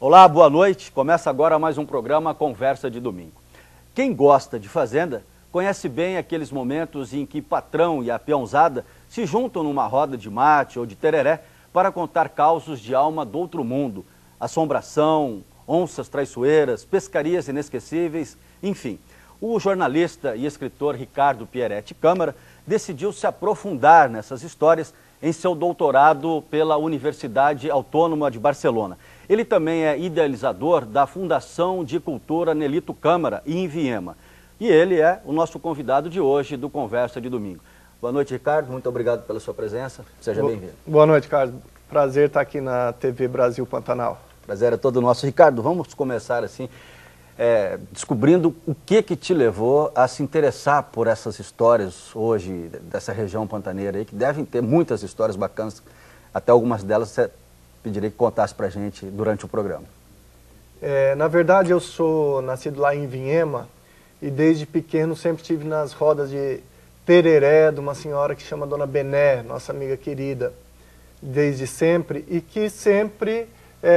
Olá, boa noite. Começa agora mais um programa Conversa de Domingo. Quem gosta de fazenda conhece bem aqueles momentos em que patrão e a peãozada se juntam numa roda de mate ou de tereré para contar causos de alma do outro mundo, assombração, onças traiçoeiras, pescarias inesquecíveis, enfim. O jornalista e escritor Ricardo Pieretti Câmara decidiu se aprofundar nessas histórias em seu doutorado pela Universidade Autônoma de Barcelona. Ele também é idealizador da Fundação de Cultura Nelito Câmara, em Viema. E ele é o nosso convidado de hoje do Conversa de Domingo. Boa noite, Ricardo. Muito obrigado pela sua presença. Seja bem-vindo. Boa noite, Carlos. Prazer estar aqui na TV Brasil Pantanal. Prazer é todo nosso. Ricardo, vamos começar assim, descobrindo o que te levou a se interessar por essas histórias hoje, dessa região pantaneira aí, que devem ter muitas histórias bacanas, até algumas delas você pediria que contasse pra gente durante o programa. Na verdade, eu sou nascido lá em Viema e desde pequeno sempre estive nas rodas de tereré de uma senhora que chama Dona Bené, nossa amiga querida, desde sempre, e que sempre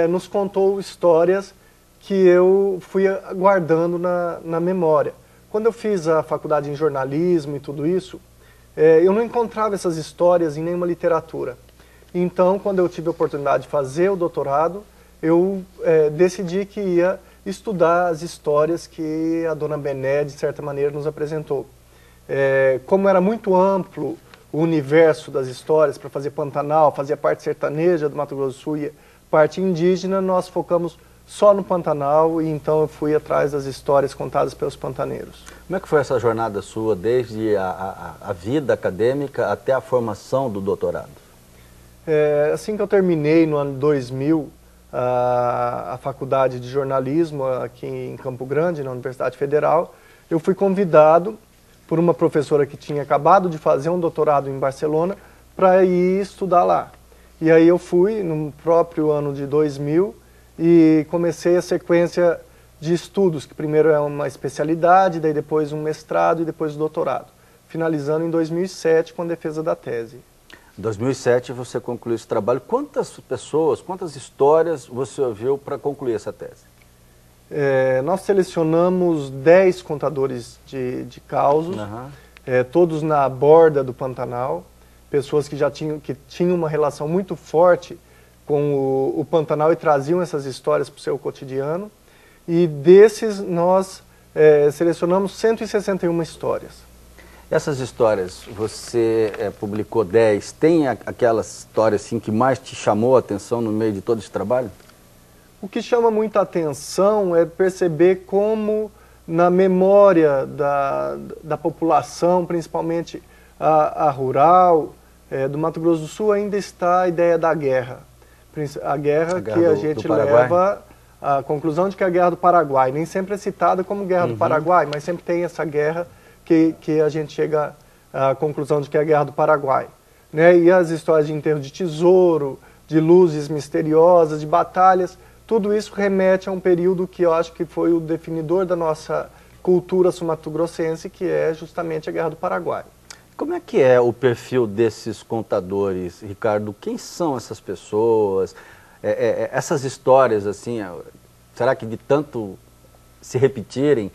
nos contou histórias que eu fui guardando na memória. Quando eu fiz a faculdade em jornalismo e tudo isso, eu não encontrava essas histórias em nenhuma literatura. Então, quando eu tive a oportunidade de fazer o doutorado, eu decidi que ia estudar as histórias que a Dona Bené, de certa maneira, nos apresentou. Como era muito amplo o universo das histórias para fazer Pantanal, fazia parte sertaneja do Mato Grosso do Sul e parte indígena, nós focamos só no Pantanal, e então eu fui atrás das histórias contadas pelos pantaneiros. Como é que foi essa jornada sua, desde a vida acadêmica até a formação do doutorado? Assim que eu terminei, no ano 2000, a faculdade de jornalismo aqui em Campo Grande, na Universidade Federal, eu fui convidado por uma professora que tinha acabado de fazer um doutorado em Barcelona para ir estudar lá. E aí eu fui no próprio ano de 2000 e comecei a sequência de estudos, que primeiro é uma especialidade, daí depois um mestrado e depois o doutorado, finalizando em 2007 com a defesa da tese. Em 2007 você concluiu esse trabalho. Quantas pessoas, quantas histórias você ouviu para concluir essa tese? Nós selecionamos 10 contadores de causos, todos na borda do Pantanal, pessoas que tinham uma relação muito forte com o Pantanal e traziam essas histórias para o seu cotidiano. E desses nós selecionamos 161 histórias. Essas histórias, você publicou 10, tem aquelas histórias assim, que mais te chamou a atenção no meio de todo esse trabalho? O que chama muita atenção é perceber como na memória da população, principalmente a rural, do Mato Grosso do Sul, ainda está a ideia da guerra. A guerra que a gente leva à conclusão de que é a Guerra do Paraguai. Nem sempre é citada como Guerra do Paraguai, mas sempre tem essa guerra que a gente chega à conclusão de que é a Guerra do Paraguai. E as histórias de enterro de tesouro, de luzes misteriosas, de batalhas, tudo isso remete a um período que eu acho que foi o definidor da nossa cultura sul-mato-grossense, que é justamente a Guerra do Paraguai. Como é que é o perfil desses contadores, Ricardo? Quem são essas pessoas? Essas histórias, assim, será que de tanto se repetirem,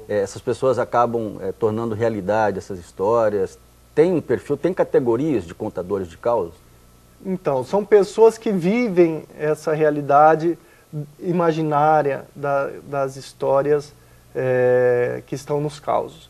essas pessoas acabam tornando realidade essas histórias? Tem um perfil, tem categorias de contadores de causas? Então, são pessoas que vivem essa realidade imaginária das histórias que estão nos causos.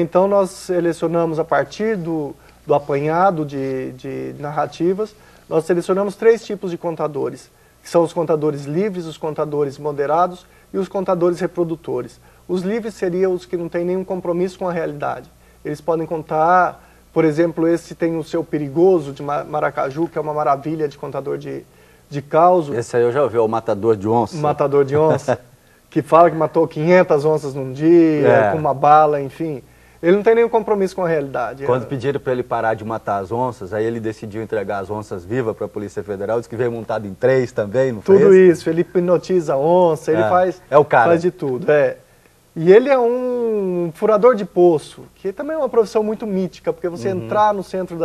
Então nós selecionamos a partir do apanhado de narrativas, nós selecionamos 3 tipos de contadores, que são os contadores livres, os contadores moderados e os contadores reprodutores. Os livres seriam os que não têm nenhum compromisso com a realidade. Eles podem contar, por exemplo, esse tem o Seu Perigoso, de Maracaju, que é uma maravilha de contador de causos. Esse aí eu já ouvi, o Matador de Onça. O Matador de Onça, que fala que matou 500 onças num dia, com uma bala, enfim. Ele não tem nenhum compromisso com a realidade. Quando pediram para ele parar de matar as onças, aí ele decidiu entregar as onças vivas para a Polícia Federal, disse que veio montado em 3 também, não foi tudo isso, ele hipnotiza a onça, ele faz de tudo. E ele é um furador de poço, que também é uma profissão muito mítica, porque você entrar no centro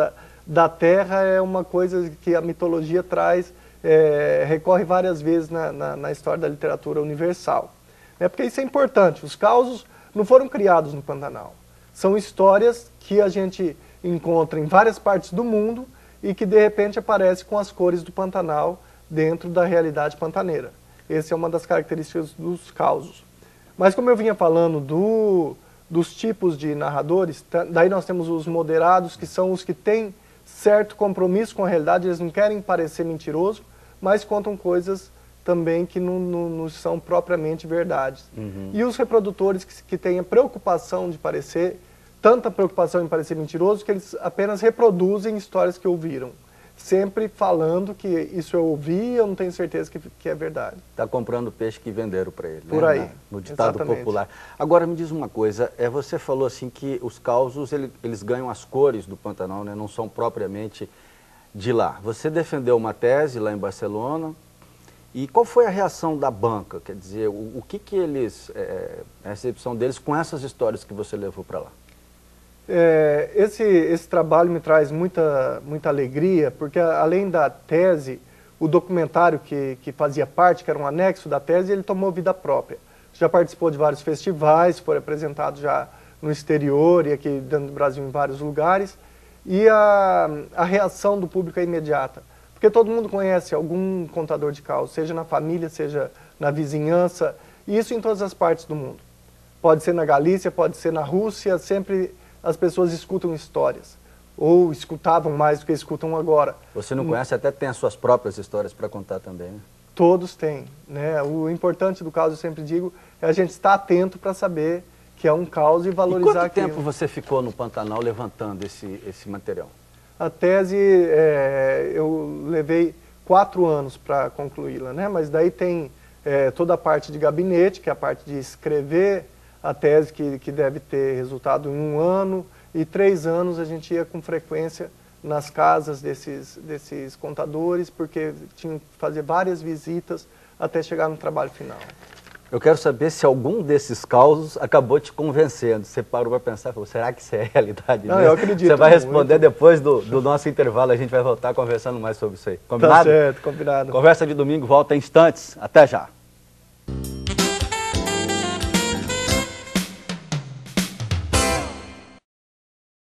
da Terra é uma coisa que a mitologia traz recorre várias vezes na história da literatura universal. Porque isso é importante, os causos não foram criados no Pantanal. São histórias que a gente encontra em várias partes do mundo e que de repente aparecem com as cores do Pantanal dentro da realidade pantaneira. Essa é uma das características dos causos. Mas como eu vinha falando dos tipos de narradores, daí nós temos os moderados, que são os que têm certo compromisso com a realidade, eles não querem parecer mentiroso, mas contam coisas também que não são propriamente verdades. E os reprodutores que têm a preocupação de parecer, tanta preocupação em parecer mentiroso, que eles apenas reproduzem histórias que ouviram, sempre falando que isso eu ouvi e eu não tenho certeza que é verdade. Está comprando peixe que venderam para ele. Por aí. No ditado popular. Agora me diz uma coisa, você falou assim que os causos eles ganham as cores do Pantanal, né? Não são propriamente de lá. Você defendeu uma tese lá em Barcelona, e qual foi a reação da banca? Quer dizer, o que eles, a recepção deles com essas histórias que você levou para lá? Esse trabalho me traz muita alegria, porque além da tese, o documentário que fazia parte, que era um anexo da tese, ele tomou vida própria. Já participou de vários festivais, foi apresentado já no exterior e aqui dentro do Brasil em vários lugares, e a reação do público é imediata. Porque todo mundo conhece algum contador de causas, seja na família, seja na vizinhança, e isso em todas as partes do mundo. Pode ser na Galícia, pode ser na Rússia, sempre as pessoas escutam histórias, ou escutavam mais do que escutam agora. Você não conhece, até tem as suas próprias histórias para contar também, né? Todos têm, né? O importante do caso, eu sempre digo, é a gente estar atento para saber que é um caos e valorizar aquilo. E quanto tempo você ficou no Pantanal levantando esse material? A tese, eu levei 4 anos para concluí-la, né? Mas daí tem toda a parte de gabinete, que é a parte de escrever a tese, que deve ter resultado em 1 ano, e 3 anos a gente ia com frequência nas casas desses contadores, porque tinha que fazer várias visitas até chegar no trabalho final. Eu quero saber se algum desses causos acabou te convencendo. Você parou para pensar, falou, será que isso é realidade mesmo? Não, eu acredito. Você vai responder depois do nosso intervalo, a gente vai voltar conversando mais sobre isso aí. Combinado? Tá certo, combinado. Conversa de domingo volta em instantes. Até já.